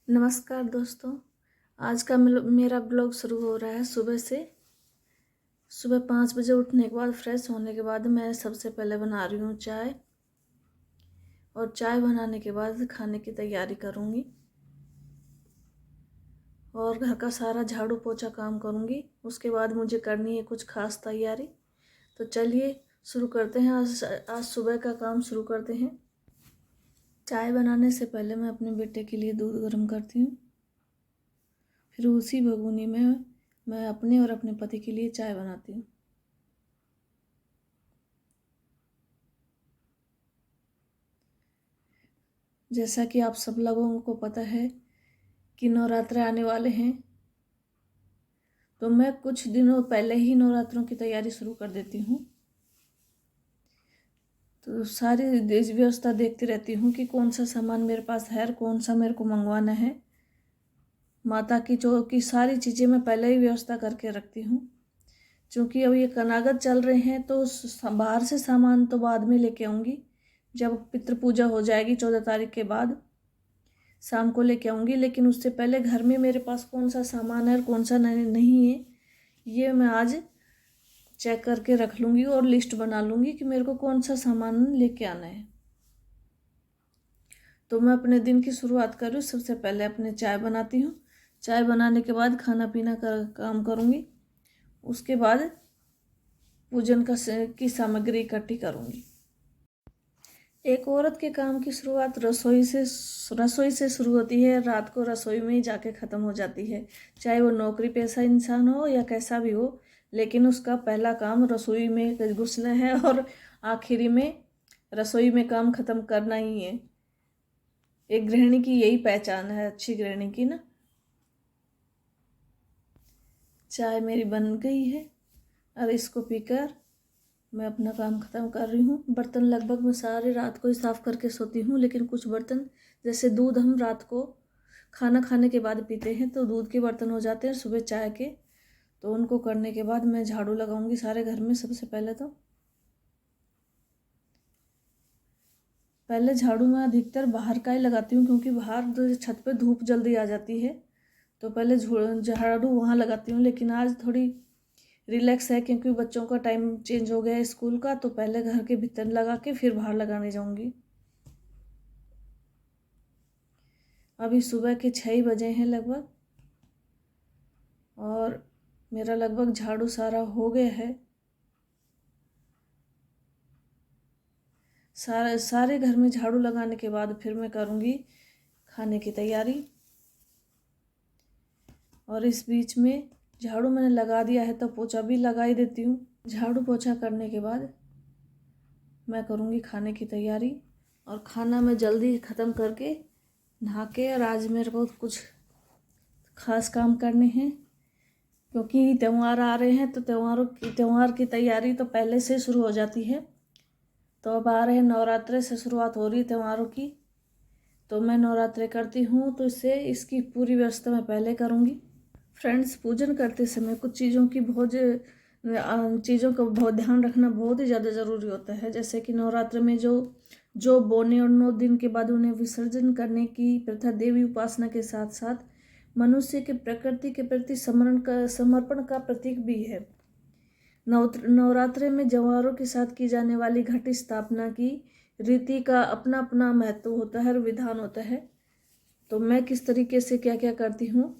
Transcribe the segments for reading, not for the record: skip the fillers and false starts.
नमस्कार दोस्तों। आज का मेरा ब्लॉग शुरू हो रहा है सुबह से। सुबह 5 बजे उठने के बाद फ्रेश होने के बाद मैं सबसे पहले बना रही हूँ चाय। और चाय बनाने के बाद खाने की तैयारी करूँगी और घर का सारा झाड़ू पोछा काम करूँगी। उसके बाद मुझे करनी है कुछ खास तैयारी। तो चलिए शुरू करते हैं। आज सुबह का काम शुरू करते हैं। चाय बनाने से पहले मैं अपने बेटे के लिए दूध गर्म करती हूँ। फिर उसी भगोनी में मैं अपने और अपने पति के लिए चाय बनाती हूँ। जैसा कि आप सब लोगों को पता है कि नवरात्र आने वाले हैं, तो मैं कुछ दिनों पहले ही नवरात्रों की तैयारी शुरू कर देती हूँ। तो सारी व्यवस्था देखती रहती हूँ कि कौन सा सामान मेरे पास है और कौन सा मेरे को मंगवाना है। माता की सारी चीज़ें मैं पहले ही व्यवस्था करके रखती हूँ, क्योंकि अब ये कनागत चल रहे हैं तो बाहर से सामान तो बाद में लेके आऊँगी। जब पितृ पूजा हो जाएगी 14 तारीख के बाद शाम को लेके आऊँगी, लेकिन उससे पहले घर में मेरे पास कौन सा सामान है और कौन सा नहीं है ये मैं आज चेक करके रख लूँगी और लिस्ट बना लूँगी कि मेरे को कौन सा सामान लेके आना है। तो मैं अपने दिन की शुरुआत करूँ। सबसे पहले अपने चाय बनाती हूँ। चाय बनाने के बाद खाना पीना का काम करूँगी। उसके बाद पूजन की सामग्री इकट्ठी करूँगी। एक औरत के काम की शुरुआत रसोई से शुरू होती है। रात को रसोई में ही जाके ख़त्म हो जाती है। चाहे वो नौकरी पेशा इंसान हो या कैसा भी हो, लेकिन उसका पहला काम रसोई में घुसना है और आखिरी में रसोई में काम ख़त्म करना ही है। एक गृहिणी की यही पहचान है, अच्छी गृहिणी की ना। चाय मेरी बन गई है और इसको पीकर मैं अपना काम ख़त्म कर रही हूँ। बर्तन लगभग मैं सारे रात को ही साफ़ करके सोती हूँ, लेकिन कुछ बर्तन जैसे दूध हम रात को खाना खाने के बाद पीते हैं तो दूध के बर्तन हो जाते हैं सुबह चाय के। तो उनको करने के बाद मैं झाड़ू लगाऊंगी सारे घर में। सबसे पहले झाड़ू मैं अधिकतर बाहर का ही लगाती हूँ, क्योंकि बाहर छत पे धूप जल्दी आ जाती है, तो पहले झाड़ू वहाँ लगाती हूँ। लेकिन आज थोड़ी रिलैक्स है क्योंकि बच्चों का टाइम चेंज हो गया है स्कूल का, तो पहले घर के भीतर लगा के फिर बाहर लगाने जाऊंगी। अभी सुबह के 6 बजे हैं लगभग और मेरा लगभग झाड़ू सारा हो गया है। सारे घर में झाड़ू लगाने के बाद फिर मैं करूँगी खाने की तैयारी। और इस बीच में झाड़ू मैंने लगा दिया है तो पोछा भी लगा ही देती हूँ। झाड़ू पोछा करने के बाद मैं करूँगी खाने की तैयारी और खाना मैं जल्दी ख़त्म करके नहा के। और आज मेरे को कुछ खास काम करने हैं, क्योंकि त्यौहार आ रहे हैं तो त्यौहार की तैयारी तो पहले से शुरू हो जाती है। तो अब आ रहे हैं नवरात्रे से शुरुआत हो रही है त्योहारों की, तो मैं नवरात्रे करती हूँ तो इसकी पूरी व्यवस्था मैं पहले करूँगी। फ्रेंड्स, पूजन करते समय कुछ चीज़ों का बहुत ध्यान रखना बहुत ही ज़्यादा ज़रूरी होता है। जैसे कि नवरात्र में जो बोने और 9 दिन के बाद उन्हें विसर्जन करने की प्रथा देवी उपासना के साथ साथ मनुष्य के प्रकृति के प्रति समर्पण का प्रतीक भी है। नवरात्रे में जवारों के साथ की जाने वाली घट स्थापना की रीति का अपना अपना महत्व होता है और विधान होता है। तो मैं किस तरीके से क्या क्या करती हूँ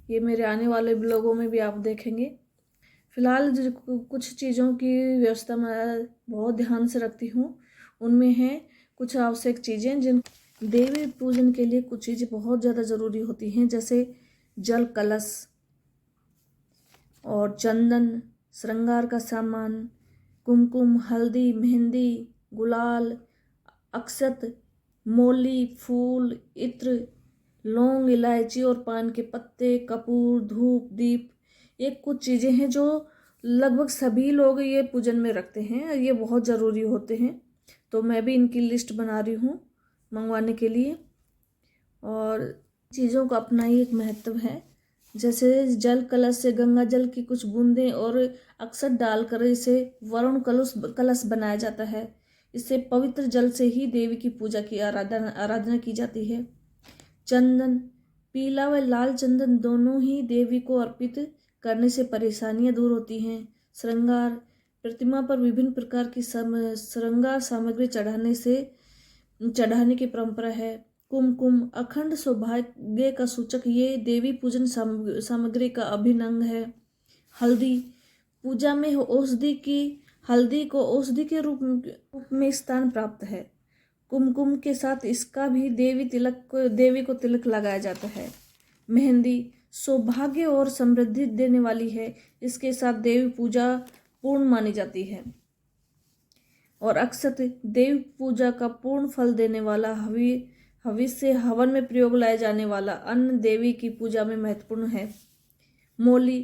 ये मेरे आने वाले ब्लॉगों में भी आप देखेंगे। फिलहाल जो कुछ चीज़ों की व्यवस्था मैं बहुत ध्यान से रखती हूँ, उनमें है कुछ आवश्यक चीज़ें जिन देवी पूजन के लिए कुछ चीज़ें बहुत ज़्यादा ज़रूरी होती हैं, जैसे जल कलश और चंदन, श्रृंगार का सामान, कुमकुम, हल्दी, मेहंदी, गुलाल, अक्षत, मौली, फूल, इत्र, लौंग, इलायची और पान के पत्ते, कपूर, धूप, दीप। ये कुछ चीज़ें हैं जो लगभग सभी लोग ये पूजन में रखते हैं और ये बहुत ज़रूरी होते हैं। तो मैं भी इनकी लिस्ट बना रही हूँ मंगवाने के लिए। और चीज़ों का अपना ही एक महत्व है। जैसे जल कलश से गंगा जल की कुछ बूंदें और अक्षत डालकर इसे वरुण कलश बनाया जाता है। इससे पवित्र जल से ही देवी की पूजा की आराधना की जाती है। चंदन पीला व लाल चंदन दोनों ही देवी को अर्पित करने से परेशानियां दूर होती हैं। श्रृंगार प्रतिमा पर विभिन्न प्रकार की श्रृंगार सामग्री चढ़ाने की परंपरा है। कुमकुम अखंड सौभाग्य का सूचक ये देवी पूजन सामग्री का अभिन्न अंग है। हल्दी पूजा में हल्दी को औषधि के रूप में स्थान प्राप्त है। कुमकुम के साथ इसका भी देवी को तिलक लगाया जाता है। मेहंदी सौभाग्य और समृद्धि देने वाली है। इसके साथ देवी पूजा पूर्ण मानी जाती है। और अक्षत देवी पूजा का पूर्ण फल देने वाला हविष्य हवन में प्रयोग लाए जाने वाला अन्न देवी की पूजा में महत्वपूर्ण है। मौली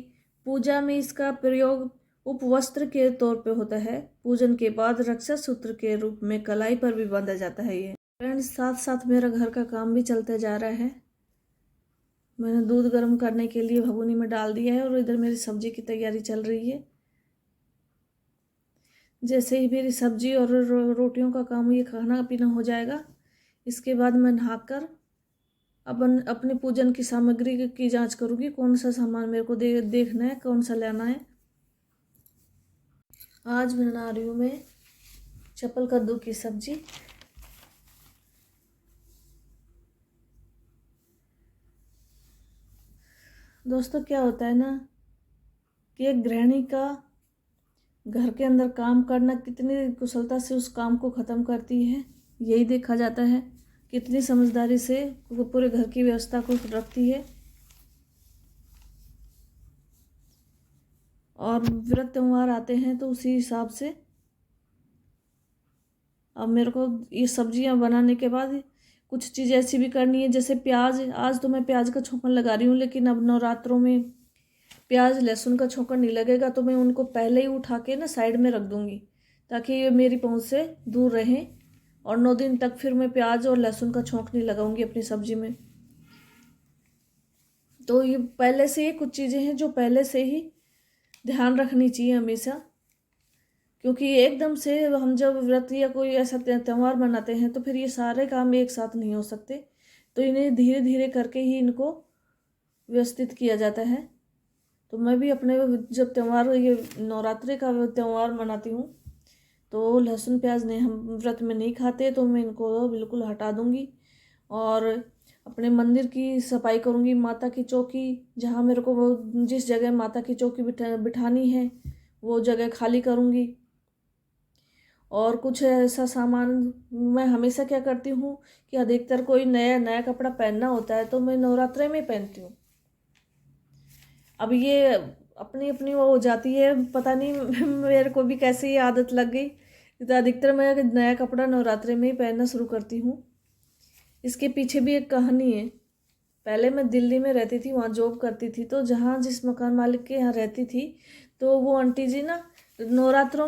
पूजा में इसका प्रयोग उपवस्त्र के तौर पे होता है। पूजन के बाद रक्षा सूत्र के रूप में कलाई पर भी बांधा जाता है। ये फ्रेंड्स, साथ साथ मेरा घर का काम भी चलता जा रहा है। मैंने दूध गर्म करने के लिए भगोनी में डाल दिया है और इधर मेरी सब्जी की तैयारी चल रही है। जैसे ही मेरी सब्जी और रोटियों का काम, ये खाना पीना हो जाएगा, इसके बाद मैं नहाकर अपने पूजन की सामग्री की जांच करूँगी। कौन सा सामान मेरे को देखना है, कौन सा लेना है। आज बना रही हूँ मैं चपल कद्दू की सब्जी। दोस्तों, क्या होता है ना कि एक गृहिणी का घर के अंदर काम करना कितनी कुशलता से उस काम को ख़त्म करती है, यही देखा जाता है। कितनी समझदारी से वो पूरे घर की व्यवस्था को रखती है। और व्रत त्यौहार आते हैं तो उसी हिसाब से अब मेरे को ये सब्जियां बनाने के बाद कुछ चीज़ ऐसी भी करनी है, जैसे प्याज। आज तो मैं प्याज का छोंकन लगा रही हूँ, लेकिन अब नवरात्रों में प्याज लहसुन का छोंकन नहीं लगेगा, तो मैं उनको पहले ही उठा के ना साइड में रख दूँगी, ताकि ये मेरी पहुँच से दूर रहें। और 9 दिन तक फिर मैं प्याज और लहसुन का छोंक नहीं लगाऊंगी अपनी सब्जी में। तो ये पहले से ही कुछ चीज़ें हैं जो पहले से ही ध्यान रखनी चाहिए हमेशा, क्योंकि एकदम से हम जब व्रत या कोई ऐसा त्यौहार मनाते हैं तो फिर ये सारे काम एक साथ नहीं हो सकते। तो इन्हें धीरे धीरे करके ही इनको व्यवस्थित किया जाता है। तो मैं भी अपने जब त्यौहार, ये नवरात्रि का त्यौहार मनाती हूँ, तो लहसुन प्याज नहीं, हम व्रत में नहीं खाते, तो मैं इनको बिल्कुल हटा दूँगी। और अपने मंदिर की सफाई करूँगी। माता की चौकी, जहाँ मेरे को जिस जगह माता की चौकी बिठानी है वो जगह खाली करूँगी। और कुछ ऐसा सामान मैं हमेशा क्या करती हूँ कि अधिकतर कोई नया कपड़ा पहनना होता है तो मैं नवरात्रे में पहनती हूँ। अब ये अपनी अपनी वो हो जाती है, पता नहीं मेरे को भी कैसे ये आदत लग गई, तो अधिकतर मैं नया कपड़ा नवरात्रे में ही पहनना शुरू करती हूँ। इसके पीछे भी एक कहानी है। पहले मैं दिल्ली में रहती थी, वहाँ जॉब करती थी, तो जहाँ जिस मकान मालिक के यहाँ रहती थी, तो वो आंटी जी ना नवरात्रों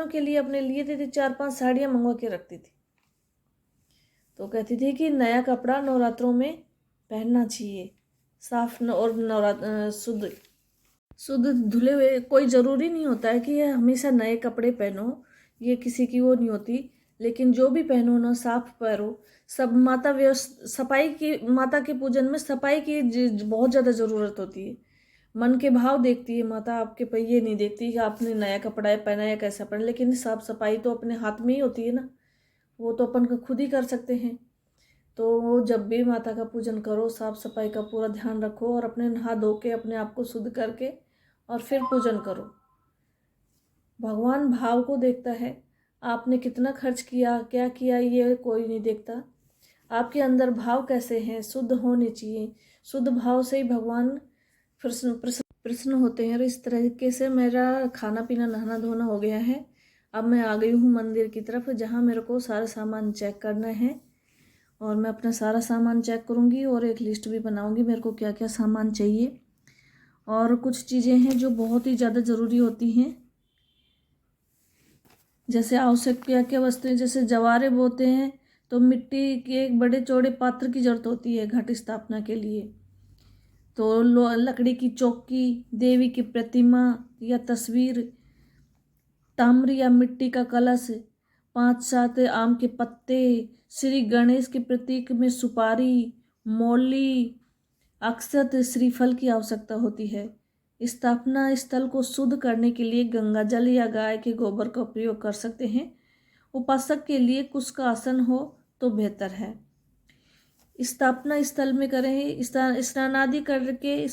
के लिए अपने लिए थी 4-5 साड़ियाँ मंगवा के रखती थी। तो कहती थी कि नया कपड़ा नवरात्रों में पहनना चाहिए, साफ और शुद्ध धुले हुए। कोई ज़रूरी नहीं होता है कि ये हमेशा नए कपड़े पहनो, ये किसी की वो नहीं होती, लेकिन जो भी पहनो ना साफ पहनो। सब माता के पूजन में सफाई की बहुत ज़्यादा ज़रूरत होती है। मन के भाव देखती है माता, आपके पे ये नहीं देखती कि आपने नया कपड़ा पहना या कैसा पहना। लेकिन साफ सफाई तो अपने हाथ में ही होती है ना, वो तो अपन खुद ही कर सकते हैं। तो जब भी माता का पूजन करो, साफ सफाई का पूरा ध्यान रखो और अपने नहा धो के अपने आप को शुद्ध करके और फिर पूजन करो। भगवान भाव को देखता है, आपने कितना खर्च किया, क्या किया, ये कोई नहीं देखता। आपके अंदर भाव कैसे हैं, शुद्ध होने चाहिए। शुद्ध भाव से ही भगवान प्रसन्न होते हैं। और इस तरीके से मेरा खाना पीना नहाना धोना हो गया है। अब मैं आ गई हूँ मंदिर की तरफ, जहाँ मेरे को सारा सामान चेक करना है। और मैं अपना सारा सामान चेक करूँगी और एक लिस्ट भी बनाऊँगी मेरे को क्या क्या सामान चाहिए। और कुछ चीज़ें हैं जो बहुत ही ज़्यादा ज़रूरी होती हैं, जैसे आवश्यक क्या क्या वस्तुएं, जैसे जवारे बोते हैं तो मिट्टी के एक बड़े चौड़े पात्र की जरूरत होती है घट स्थापना के लिए। तो लकड़ी की चौकी, देवी की प्रतिमा या तस्वीर, ताम्र या मिट्टी का कलश, 5-7 आम के पत्ते, श्री गणेश के प्रतीक में सुपारी, मौली, अक्षत, श्रीफल की आवश्यकता होती है। स्थापना स्थल को शुद्ध करने के लिए गंगा जल या गाय के गोबर का प्रयोग कर सकते हैं। उपासक के लिए कुश का आसन हो तो बेहतर है। स्थापना स्थल में करें स्नान आदि करके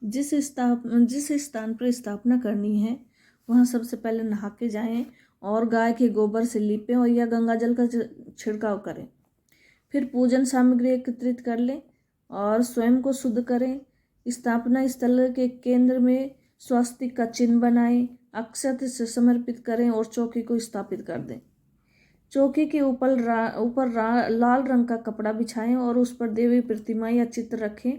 जिस स्थान पर स्थापना करनी है वहाँ सबसे पहले नहा के जाएं और गाय के गोबर से लीपें और या गंगा जल का छिड़काव करें। फिर पूजन सामग्री एकत्रित कर लें और स्वयं को शुद्ध करें। स्थापना स्थल के केंद्र में स्वस्तिक का चिन्ह बनाएं, अक्षत से समर्पित करें और चौकी को स्थापित कर दें। चौकी के ऊपर लाल रंग का कपड़ा बिछाएं और उस पर देवी प्रतिमा या चित्र रखें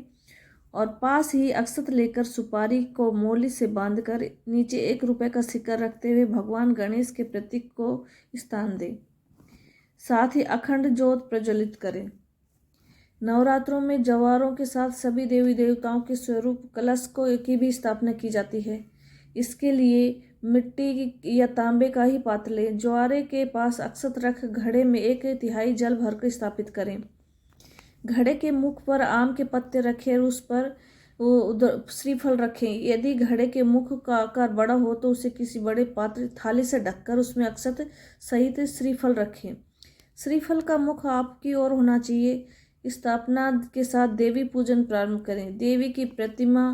और पास ही अक्षत लेकर सुपारी को मौली से बांधकर नीचे 1 रुपये का सिक्का रखते हुए भगवान गणेश के प्रतीक को स्थान दें। साथ ही अखंड ज्योत प्रज्वलित करें। नवरात्रों में जवारों के साथ सभी देवी देवताओं के स्वरूप कलश की भी स्थापना की जाती है। इसके लिए मिट्टी या तांबे का ही पात्र लें। ज्वारे के पास अक्षत रख घड़े में 1/3 जल भरकर स्थापित करें। घड़े के मुख पर आम के पत्ते रखें और उस पर श्रीफल रखें। यदि घड़े के मुख का आकार बड़ा हो तो उसे किसी बड़े पात्र थाली से ढककर उसमें अक्षत सहित श्रीफल रखें। श्रीफल का मुख आपकी ओर होना चाहिए। स्थापना के साथ देवी पूजन प्रारंभ करें। देवी की प्रतिमा,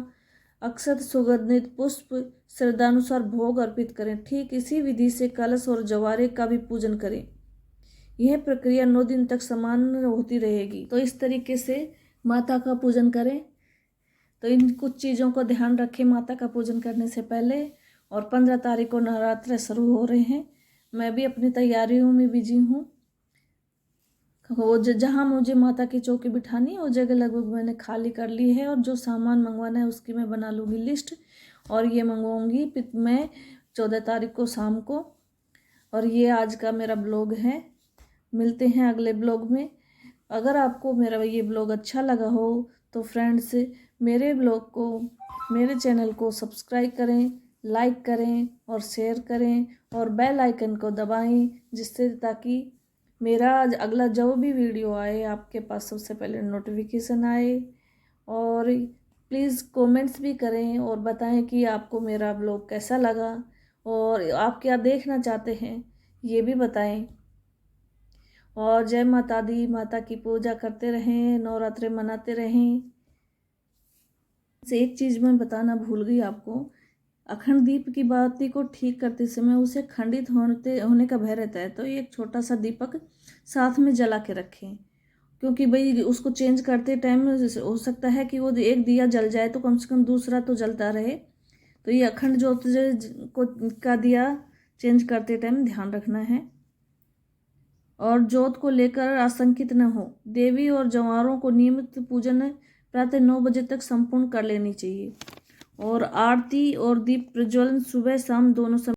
अक्षत, सुगंधित पुष्प श्रद्धानुसार भोग अर्पित करें। ठीक इसी विधि से कलश और जवारे का भी पूजन करें। यह प्रक्रिया 9 दिन तक समान होती रहेगी। तो इस तरीके से माता का पूजन करें। तो इन कुछ चीज़ों को ध्यान रखें माता का पूजन करने से पहले। और 15 तारीख को नवरात्र शुरू हो रहे हैं। मैं भी अपनी तैयारियों में बिजी हूँ। जहाँ मुझे माता की चौकी बिठानी है वो जगह लगभग मैंने खाली कर ली है और जो सामान मंगवाना है उसकी मैं बना लूँगी लिस्ट और ये मंगवाऊँगी मैं 14 तारीख को शाम को। और ये आज का मेरा ब्लॉग है। मिलते हैं अगले ब्लॉग में। अगर आपको मेरा ये ब्लॉग अच्छा लगा हो तो फ्रेंड्स मेरे चैनल को सब्सक्राइब करें, लाइक करें और शेयर करें और बेल आइकन को दबाएं जिससे ताकि मेरा अगला जो भी वीडियो आए आपके पास सबसे पहले नोटिफिकेशन आए। और प्लीज़ कमेंट्स भी करें और बताएं कि आपको मेरा ब्लॉग कैसा लगा और आप क्या देखना चाहते हैं ये भी बताएं। और जय माता दी, माता की पूजा करते रहें, नवरात्रे मनाते रहें। एक चीज़ मैं बताना भूल गई आपको, अखंड दीप की बाती को ठीक करते समय उसे खंडित होने का भय रहता है। तो ये एक छोटा सा दीपक साथ में जला के रखें क्योंकि भाई उसको चेंज करते टाइम हो सकता है कि वो एक दिया जल जाए तो कम से कम दूसरा तो जलता रहे। तो ये अखंड ज्योत का दिया चेंज करते टाइम ध्यान रखना है। और ज्योत को लेकर आशंकित न हो। देवी और जवारों को नियमित पूजन प्रातः 9 बजे तक संपूर्ण कर लेनी चाहिए। और आरती और दीप प्रज्वलन सुबह शाम दोनों समय